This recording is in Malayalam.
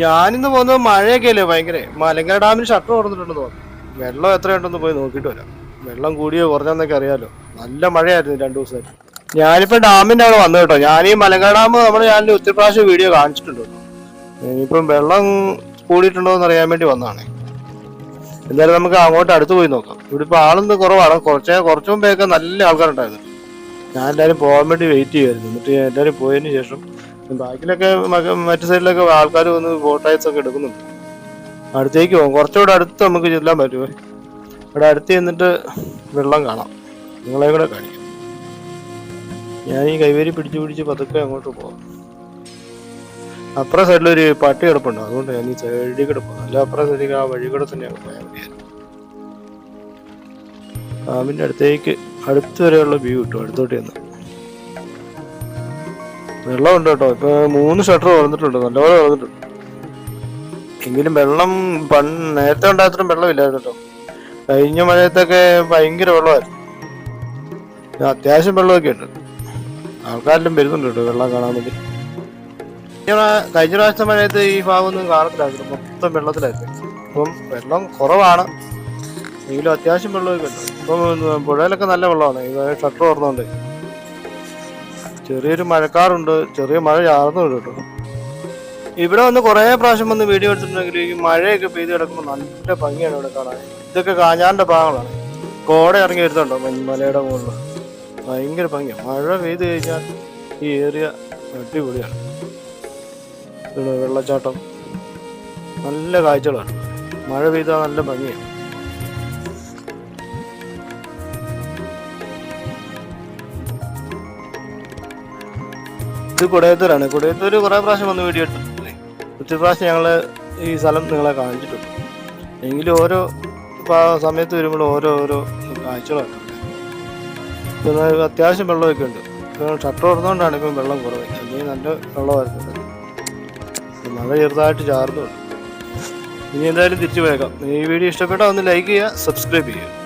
ഞാനിന്ന് പോകുന്നത് മഴയൊക്കെ അല്ലേ ഭയങ്കര. മലങ്കര ഡാമിന് ഷട്ടർ തുറന്നിട്ടുണ്ടെന്ന് തോന്നുന്നു. വെള്ളം എത്രയുണ്ടെന്ന് പോയി നോക്കിയിട്ട് വരാം. വെള്ളം കൂടിയോ കുറഞ്ഞെന്നൊക്കെ അറിയാലോ. നല്ല മഴയായിരുന്നു 2 ദിവസമായിട്ട്. ഞാനിപ്പോ ഡാമിന്റെ അവിടെ വന്നു കേട്ടോ. ഞാൻ ഈ മലങ്കര ഡാം നമ്മുടെ ചാനലിൽ ഒത്തിരി പ്രാവശ്യം വീഡിയോ കാണിച്ചിട്ടുണ്ട്. ഇനിയിപ്പം വെള്ളം കൂടിയിട്ടുണ്ടോ എന്ന് അറിയാൻ വേണ്ടി വന്നതാണ്. എന്തായാലും നമുക്ക് അങ്ങോട്ട് അടുത്ത് പോയി നോക്കാം. ഇവിടെ ഇപ്പൊ ആളൊന്നും കുറവാണ്. കുറച്ചു മുമ്പേയൊക്കെ നല്ല ആൾക്കാരുണ്ടായിരുന്നു. ഞാൻ എല്ലാവരും പോകാൻ വേണ്ടി വെയിറ്റ് ചെയ്യുമായിരുന്നു. എന്നിട്ട് എല്ലാവരും പോയതിന് ശേഷം ബാക്കിലൊക്കെ മറ്റു സൈഡിലൊക്കെ ആൾക്കാർ വന്ന് ഫോട്ടോസ് ഒക്കെ എടുക്കുന്നുണ്ട്. അടുത്തേക്ക് പോകും. കുറച്ചുകൂടെ അടുത്ത് നമുക്ക് ചെല്ലാൻ പറ്റുമോ? ഇവിടെ അടുത്ത് ചെന്നിട്ട് വെള്ളം കാണാം. നിങ്ങളെ കൂടെ കാണിക്കാം. ഞാൻ ഈ കൈവരി പിടിച്ച് പതുക്കെ അങ്ങോട്ട് പോകാം. അപ്പുറ സൈഡിലൊരു പട്ടി കിടപ്പുണ്ട്. അതുകൊണ്ട് ഞാൻ ഈ സൈഡിൽ കിടപ്പം. അല്ല അപ്പുറ സൈഡിൽ ആ വഴി കൂടെ തന്നെയാണ് പോയാൽ മതിയായിരുന്നു. ഡാമിൻ്റെ അടുത്തേക്ക് അടുത്ത് വരെയുള്ള വ്യൂ കിട്ടും. അടുത്തോട്ട് ചെന്ന് വെള്ളമുണ്ട് കേട്ടോ. ഇപ്പൊ 3 ഷട്ടർ തുറന്നിട്ടുണ്ട്. നല്ലപോലെ തുറന്നിട്ടുണ്ട്. എങ്കിലും വെള്ളം നേരത്തെ ഉണ്ടായത്രയും വെള്ളമില്ലായിരുന്നു കേട്ടോ. കഴിഞ്ഞ മഴയത്തൊക്കെ ഭയങ്കര വെള്ളമായിരുന്നു. അത്യാവശ്യം വെള്ളമൊക്കെ ഉണ്ട്. ആൾക്കാരെല്ലാം വരുന്നുണ്ട് കേട്ടോ വെള്ളം കാണാൻ വേണ്ടി. കഴിഞ്ഞ പ്രാവശ്യത്തെ മഴയത്ത് ഈ ഭാഗമൊന്നും കാണത്തില്ലായിരുന്നു. മൊത്തം വെള്ളത്തിലായിരുന്നു. ഇപ്പം വെള്ളം കുറവാണ്, എങ്കിലും അത്യാവശ്യം വെള്ളമൊക്കെ ഉണ്ട്. ഇപ്പം പുഴയിലൊക്കെ നല്ല വെള്ളമാണ്. ഈ ഷട്ടർ തുറന്നുകൊണ്ട് ചെറിയൊരു മഴക്കാറുണ്ട്. ചെറിയ മഴ ചാർന്നുണ്ട് കേട്ടോ. ഇവിടെ വന്ന് കുറേ പ്രാവശ്യം വന്ന് വീഡിയോ എടുത്തിട്ടുണ്ടെങ്കിൽ ഈ മഴയൊക്കെ പെയ്ത് കിടക്കുമ്പോൾ നല്ല ഭംഗിയാണ് ഇവിടെ കാണാൻ. ഇതൊക്കെ കാഞ്ഞാറിന്റെ ഭാഗങ്ങളാണ്. കോട ഇറങ്ങി വരുന്നുണ്ടോ മലയുടെ മുകളിൽ. ഭയങ്കര ഭംഗിയാണ്. മഴ പെയ്ത് കഴിഞ്ഞാൽ ഈ ഏരിയ അടിപൊളിയാണ്. വെള്ളച്ചാട്ടം, നല്ല കാഴ്ചകളാണ്. മഴ പെയ്താൽ നല്ല ഭംഗിയാണ്. ഇത് കുടയത്തൂരാണ്. കുടയത്തൂര് കുറെ പ്രാവശ്യം വന്ന് വീഡിയോ എടുത്തിട്ടുണ്ട്. ഒത്തിരി പ്രാവശ്യം ഞങ്ങള് ഈ സ്ഥലം നിങ്ങളെ കാണിച്ചിട്ടുണ്ട്. എങ്കിലും ഓരോ സമയത്ത് വരുമ്പോൾ ഓരോ കാഴ്ചകളാണ്. ഇപ്പം അത്യാവശ്യം വെള്ളമൊക്കെ ഉണ്ട്. ഇപ്പം ഷട്ടർ തുറന്നുകൊണ്ടാണ് ഇപ്പം വെള്ളം കുറവ്. അല്ലെങ്കിൽ നല്ല വെള്ളമായിരുന്നു. മഴ ചെറുതായിട്ട് ചാർന്നുണ്ട്. ഇനി എന്തായാലും തിരിച്ചു പോയേക്കാം. ഈ വീഡിയോ ഇഷ്ടപ്പെട്ടാൽ ഒന്ന് ലൈക്ക് ചെയ്യുക, സബ്സ്ക്രൈബ് ചെയ്യുക.